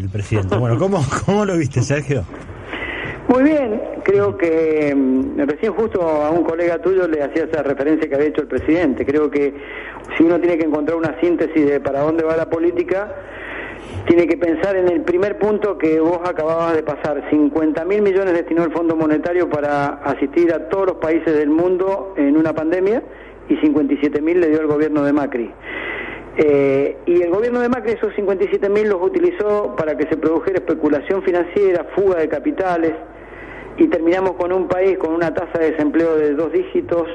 el presidente. Bueno, ¿cómo lo viste, Sergio? Muy bien, creo que recién justo a un colega tuyo le hacía esa referencia que había hecho el presidente. Creo que si uno tiene que encontrar una síntesis de para dónde va la política, tiene que pensar en el primer punto que vos acababas de pasar. 50.000 millones destinó el Fondo Monetario para asistir a todos los países del mundo en una pandemia y 57.000 le dio el gobierno de Macri. Y el gobierno de Macri esos 57.000 los utilizó para que se produjera especulación financiera, fuga de capitales, y terminamos con un país con una tasa de desempleo de 2 dígitos,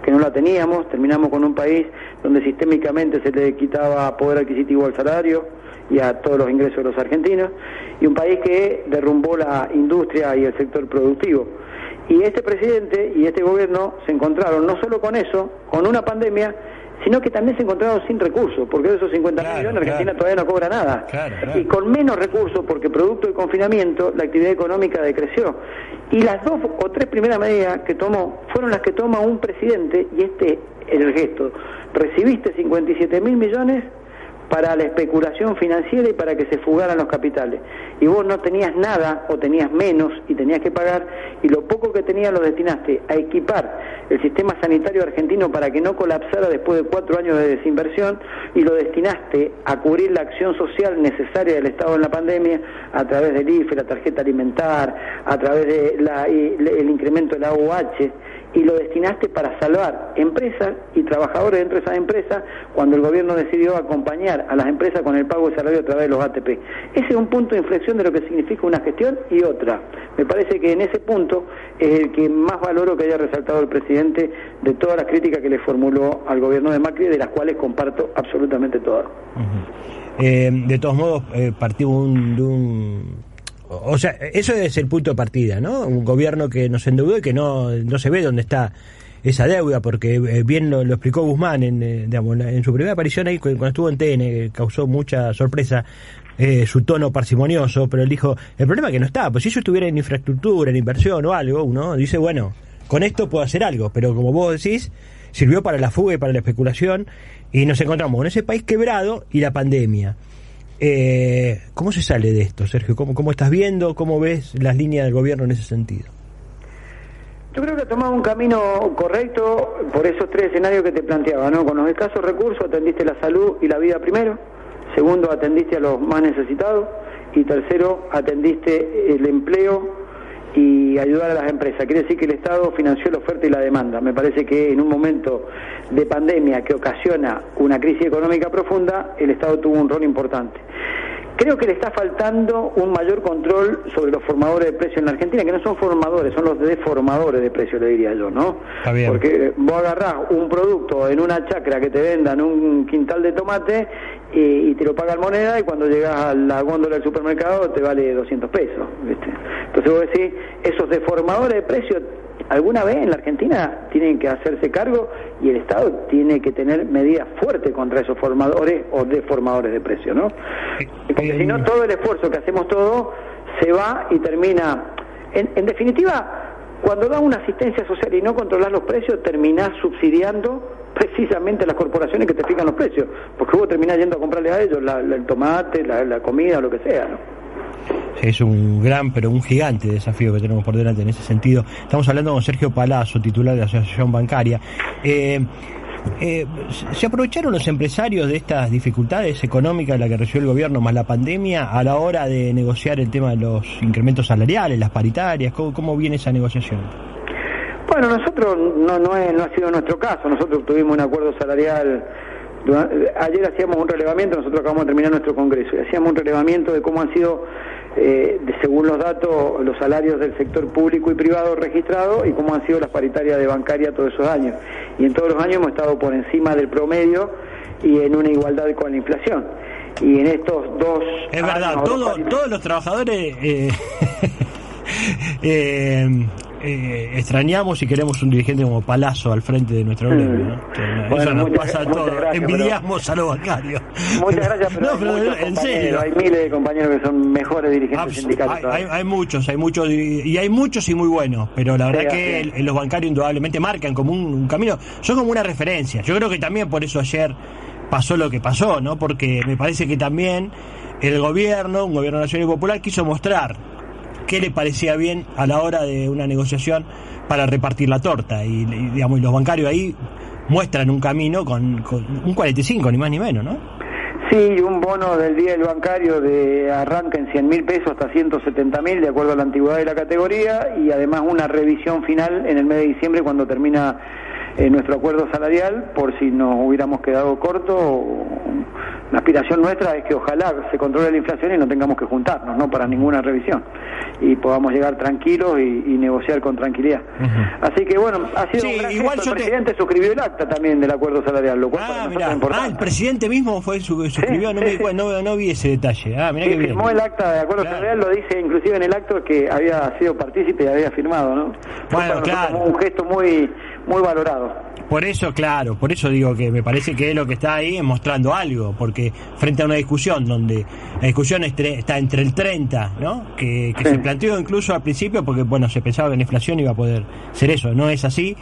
que no la teníamos. Terminamos con un país donde sistémicamente se le quitaba poder adquisitivo al salario y a todos los ingresos de los argentinos, y un país que derrumbó la industria y el sector productivo. Y este presidente y este gobierno se encontraron no solo con eso, con una pandemia, sino que también se encontraron sin recursos, porque de esos 50.000 millones Argentina todavía no cobra nada. Y con menos recursos, porque producto del confinamiento la actividad económica decreció. Y las 2 o 3 primeras medidas que tomó fueron las que toma un presidente, y este es el gesto. Recibiste 57.000 millones para la especulación financiera y para que se fugaran los capitales. Y vos no tenías nada, o tenías menos, y tenías que pagar, y lo poco que tenías lo destinaste a equipar el sistema sanitario argentino para que no colapsara después de 4 años de desinversión, y lo destinaste a cubrir la acción social necesaria del Estado en la pandemia, a través del IFE, la tarjeta alimentar, a través de el incremento de la AUH, y lo destinaste para salvar empresas y trabajadores dentro de esas empresas cuando el gobierno decidió acompañar a las empresas con el pago de salario a través de los ATP. Ese es un punto de inflexión de lo que significa una gestión y otra. Me parece que en ese punto es el que más valoro que haya resaltado el presidente de todas las críticas que le formuló al gobierno de Macri, de las cuales comparto absolutamente todas. De todos modos, partimos de un... O sea, eso es el punto de partida, ¿no? Un gobierno que nos endeudó y que no se ve dónde está esa deuda, porque bien lo explicó Guzmán en su primera aparición ahí, cuando estuvo en TN, causó mucha sorpresa su tono parsimonioso, pero él dijo, el problema es que no está, pues si yo estuviera en infraestructura, en inversión o algo, uno dice, bueno, con esto puedo hacer algo, pero como vos decís, sirvió para la fuga y para la especulación, y nos encontramos en ese país quebrado y la pandemia. ¿Cómo se sale de esto, Sergio? ¿Cómo estás viendo? ¿Cómo ves las líneas del gobierno en ese sentido? Yo creo que ha tomado un camino correcto por esos 3 escenarios que te planteaba, ¿no? Con los escasos recursos atendiste la salud y la vida primero, segundo atendiste a los más necesitados, y tercero atendiste el empleo y ayudar a las empresas. Quiere decir que el Estado financió la oferta y la demanda. Me parece que en un momento de pandemia que ocasiona una crisis económica profunda, el Estado tuvo un rol importante. Creo que le está faltando un mayor control sobre los formadores de precios en la Argentina, que no son formadores, son los deformadores de precios, le diría yo, ¿no? Está bien. Porque vos agarrás un producto en una chacra que te vendan un quintal de tomate y te lo pagan moneda, y cuando llegas a la góndola del supermercado te vale 200 pesos, ¿viste? Entonces vos decís, esos deformadores de precios alguna vez en la Argentina tienen que hacerse cargo, y el Estado tiene que tener medidas fuertes contra esos formadores o deformadores de precios, ¿no? Porque si no, todo el esfuerzo que hacemos todos se va y termina... En definitiva, cuando das una asistencia social y no controlas los precios, terminás subsidiando precisamente a las corporaciones que te fijan los precios, porque vos terminás yendo a comprarle a ellos el tomate, la comida o lo que sea, ¿no? Es un gran, pero un gigante desafío que tenemos por delante en ese sentido. Estamos hablando con Sergio Palazzo, titular de la Asociación Bancaria. ¿Se aprovecharon los empresarios de estas dificultades económicas de la que recibió el gobierno más la pandemia a la hora de negociar el tema de los incrementos salariales, las paritarias? ¿Cómo viene esa negociación? Bueno, nosotros no ha sido nuestro caso. Nosotros tuvimos un acuerdo salarial. Ayer hacíamos un relevamiento, nosotros acabamos de terminar nuestro congreso, y hacíamos un relevamiento de cómo han sido, según los datos, los salarios del sector público y privado registrados, y cómo han sido las paritarias de bancaria todos esos años. Y en todos los años hemos estado por encima del promedio y en una igualdad con la inflación. Y en estos 2 es verdad, todos los trabajadores extrañamos y queremos un dirigente como Palazzo al frente de nuestro gremio, ¿no? Bueno, eso nos pasa a todos, envidiamos a los bancarios. Muchas gracias, pero en serio. Hay miles de compañeros que son mejores dirigentes sindicales. Hay muchos y hay muchos y muy buenos, pero la verdad que los bancarios indudablemente marcan como un camino, son como una referencia. Yo creo que también por eso ayer pasó lo que pasó, ¿no? Porque me parece que también el gobierno, un gobierno nacional y popular, quiso mostrar qué le parecía bien a la hora de una negociación para repartir la torta, y digamos, y los bancarios ahí muestran un camino con un 45, ni más ni menos, ¿no? Sí, un bono del día del bancario arranca en 100.000 pesos hasta 170.000, de acuerdo a la antigüedad de la categoría, y además una revisión final en el mes de diciembre cuando termina nuestro acuerdo salarial, por si nos hubiéramos quedado cortos. La aspiración nuestra es que ojalá se controle la inflación y no tengamos que juntarnos, ¿no?, para ninguna revisión, y podamos llegar tranquilos y negociar con tranquilidad. Así que bueno, ha sido un gran gesto. El presidente suscribió el acta también del acuerdo salarial, lo cual para nosotros es importante. El presidente mismo suscribió, no vi ese detalle. Mirá que firmó bien el acta de acuerdo salarial, lo dice inclusive en el acto que había sido partícipe y había firmado, ¿no? Bueno, claro. Un gesto muy valorado. Por eso digo que me parece que lo que está ahí es mostrando algo, porque frente a una discusión donde la discusión está entre el 30, ¿no?, que se planteó incluso al principio, porque bueno, se pensaba que la inflación iba a poder ser eso, no es así,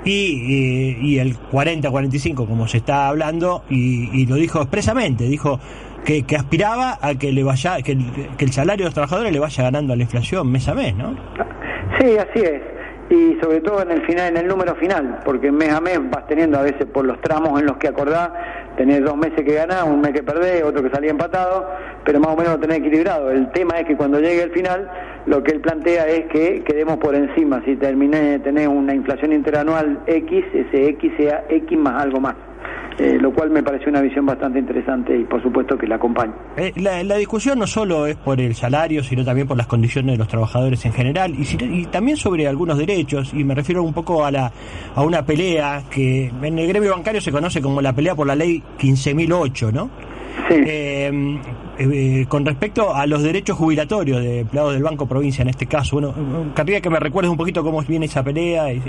y el 40-45 como se está hablando, y lo dijo expresamente, dijo que aspiraba a que que el salario de los trabajadores le vaya ganando a la inflación mes a mes, ¿no? Sí, así es. Y sobre todo en el final, en el número final, porque mes a mes vas teniendo a veces por los tramos en los que acordás, tenés 2 meses que ganás, un mes que perdés, otro que salía empatado, pero más o menos lo tenés equilibrado. El tema es que cuando llegue el final, lo que él plantea es que quedemos por encima. Si tenés una inflación interanual X, ese X sea X más algo más. Lo cual me pareció una visión bastante interesante y por supuesto que la acompaño. La discusión no solo es por el salario, sino también por las condiciones de los trabajadores en general, y también sobre algunos derechos, y me refiero un poco a una pelea que en el gremio bancario se conoce como la pelea por la ley 15.008, ¿no? Sí. Con respecto a los derechos jubilatorios de empleados del Banco Provincia en este caso, querría que me recuerdes un poquito cómo viene esa pelea. Sí.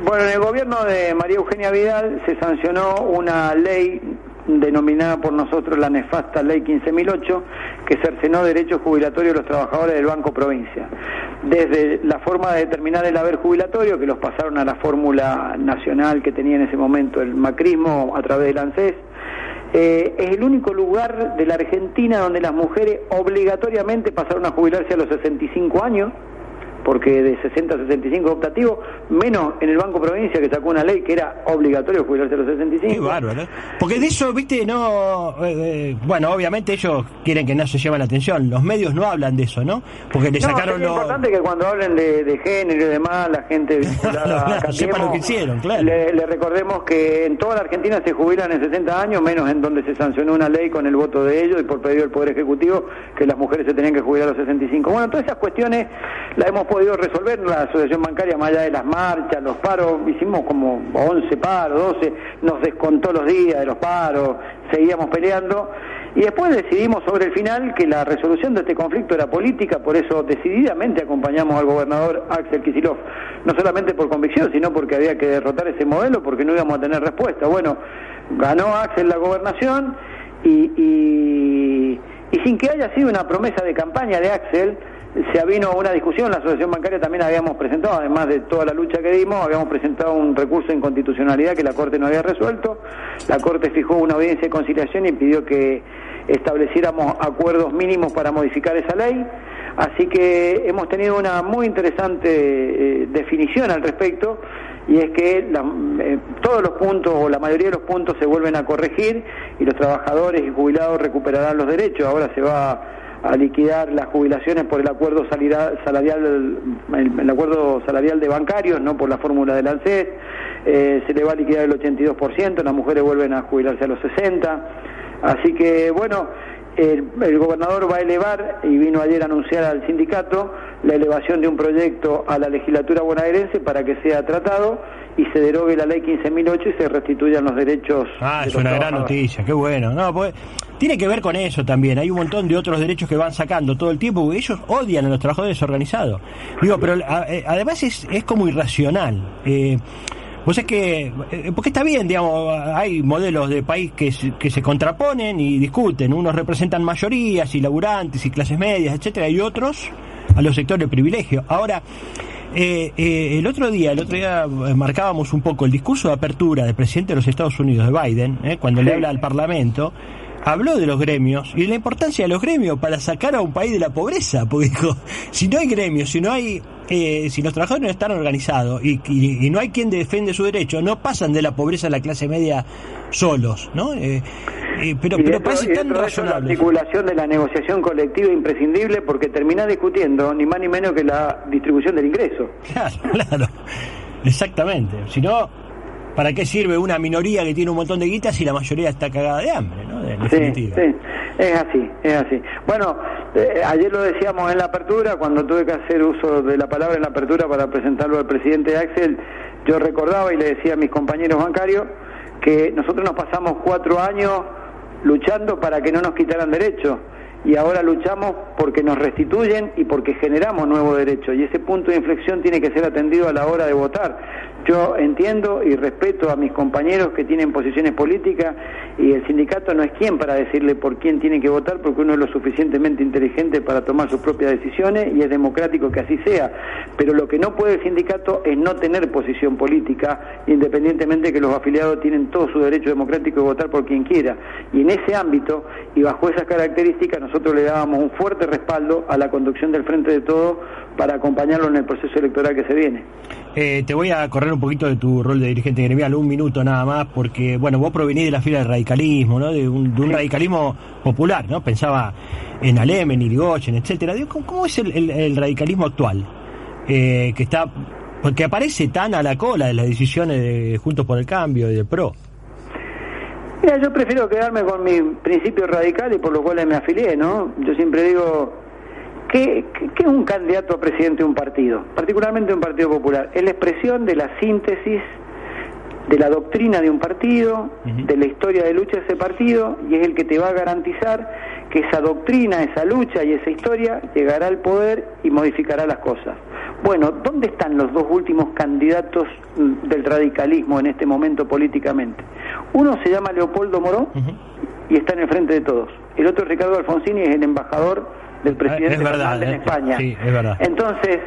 Bueno, en el gobierno de María Eugenia Vidal se sancionó una ley denominada por nosotros la nefasta ley 15.008, que cercenó derechos jubilatorios de los trabajadores del Banco Provincia. Desde la forma de determinar el haber jubilatorio, que los pasaron a la fórmula nacional que tenía en ese momento el macrismo a través del ANSES. Es el único lugar de la Argentina donde las mujeres obligatoriamente pasaron a jubilarse a los 65 años, porque de 60 a 65 optativo, menos en el Banco Provincia, que sacó una ley que era obligatorio jubilarse a los 65. Qué bárbaro. Porque de eso, viste, no... bueno, obviamente ellos quieren que no se lleve la atención. Los medios no hablan de eso, ¿no? Porque le sacaron es importante que cuando hablen de género y demás, la gente vinculada a sepa lo que hicieron, claro. Le recordemos que en toda la Argentina se jubilan en 60 años, menos en donde se sancionó una ley con el voto de ellos y por pedido del Poder Ejecutivo, que las mujeres se tenían que jubilar a los 65. Bueno, todas esas cuestiones las hemos podido resolver en la asociación bancaria, más allá de las marchas, los paros, hicimos como 11 paros, 12, nos descontó los días de los paros, seguíamos peleando, y después decidimos sobre el final que la resolución de este conflicto era política, por eso decididamente acompañamos al gobernador Axel Kicillof, no solamente por convicción, sino porque había que derrotar ese modelo, porque no íbamos a tener respuesta. Bueno, ganó Axel la gobernación, y sin que haya sido una promesa de campaña de Axel, se avino una discusión. La asociación bancaria también habíamos presentado, además de toda la lucha que dimos, habíamos presentado un recurso de inconstitucionalidad que la Corte no había resuelto. La Corte fijó una audiencia de conciliación y pidió que estableciéramos acuerdos mínimos para modificar esa ley. Así que hemos tenido una muy interesante definición al respecto, y es que todos los puntos o la mayoría de los puntos se vuelven a corregir y los trabajadores y jubilados recuperarán los derechos. Ahora se va a liquidar las jubilaciones por el acuerdo salarial, el acuerdo salarial de bancarios, no por la fórmula del ANSES. Se le va a liquidar el 82%, las mujeres vuelven a jubilarse a los 60%. Así que bueno, el gobernador va a elevar, y vino ayer a anunciar al sindicato, la elevación de un proyecto a la legislatura bonaerense para que sea tratado y se derogue la ley 15.008 y se restituyan los derechos. Es una gran noticia, qué bueno. No, pues tiene que ver con eso también. Hay un montón de otros derechos que van sacando todo el tiempo, porque ellos odian a los trabajadores organizados. Digo, pero además es como irracional. Pues es que, porque está bien, digamos, hay modelos de país que se contraponen y discuten. Unos representan mayorías y laburantes y clases medias, etcétera, y otros a los sectores de privilegio. Ahora, el otro día marcábamos un poco el discurso de apertura del presidente de los Estados Unidos, de Biden, cuando le habla al Parlamento. Habló de los gremios y de la importancia de los gremios para sacar a un país de la pobreza, porque dijo, si no hay gremios, si los trabajadores no están organizados y no hay quien defiende su derecho, no pasan de la pobreza a la clase media solos, ¿no? Pero parece tan razonable. La articulación de la negociación colectiva es imprescindible porque termina discutiendo ni más ni menos que la distribución del ingreso. Claro, exactamente. Si no, ¿para qué sirve una minoría que tiene un montón de guitas si la mayoría está cagada de hambre, ¿no? En definitiva. Sí, es así. Bueno, ayer lo decíamos en la apertura, cuando tuve que hacer uso de la palabra en la apertura para presentarlo al presidente Axel, yo recordaba y le decía a mis compañeros bancarios que nosotros nos pasamos 4 años luchando para que no nos quitaran derechos, y ahora luchamos porque nos restituyen y porque generamos nuevos derechos, y ese punto de inflexión tiene que ser atendido a la hora de votar. Yo entiendo y respeto a mis compañeros que tienen posiciones políticas, y el sindicato no es quien para decirle por quién tiene que votar, porque uno es lo suficientemente inteligente para tomar sus propias decisiones y es democrático que así sea, pero lo que no puede el sindicato es no tener posición política, independientemente de que los afiliados tienen todo su derecho democrático de votar por quien quiera, y en ese ámbito y bajo esas características nosotros le dábamos un fuerte respaldo a la conducción del Frente de Todos para acompañarlo en el proceso electoral que se viene. Te voy a correr un poquito de tu rol de dirigente gremial, 1 minuto nada más, porque bueno, vos provenís de la fila del radicalismo, ¿no? De un radicalismo popular, ¿no? Pensaba en Alem, en Irigoyen, etcétera. ¿Cómo es el radicalismo actual? Que está, porque aparece tan a la cola de las decisiones de Juntos por el Cambio y del PRO. Mira, yo prefiero quedarme con mis principios radicales por los cuales me afilié, ¿no? Yo siempre digo, ¿qué es un candidato a presidente de un partido? Particularmente un partido popular. Es la expresión de la síntesis de la doctrina de un partido, de la historia de lucha de ese partido, y es el que te va a garantizar que esa doctrina, esa lucha y esa historia llegará al poder y modificará las cosas. Bueno, ¿dónde están los 2 últimos candidatos del radicalismo en este momento políticamente? Uno se llama Leopoldo Moró y está en el Frente de Todos. El otro, Ricardo Alfonsini, es el embajador del presidente Fernández en España. Sí, es verdad. Entonces,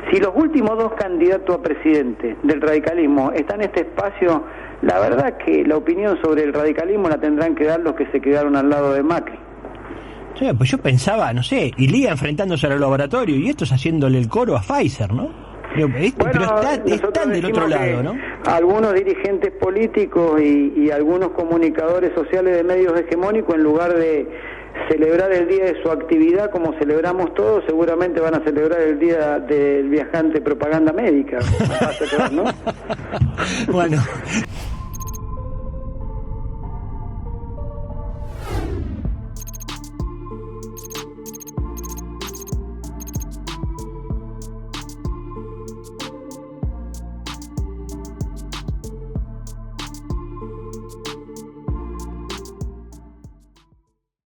si los últimos 2 candidatos a presidente del radicalismo están en este espacio, la verdad que la opinión sobre el radicalismo la tendrán que dar los que se quedaron al lado de Macri. Sí, pues yo pensaba, no sé, Ilía enfrentándose al laboratorio y estos haciéndole el coro a Pfizer, ¿no? Pero están del otro lado, ¿no? Algunos dirigentes políticos y algunos comunicadores sociales de medios hegemónicos, en lugar de celebrar el día de su actividad como celebramos todos, seguramente van a celebrar el día del viajante propaganda médica, ¿no? Bueno.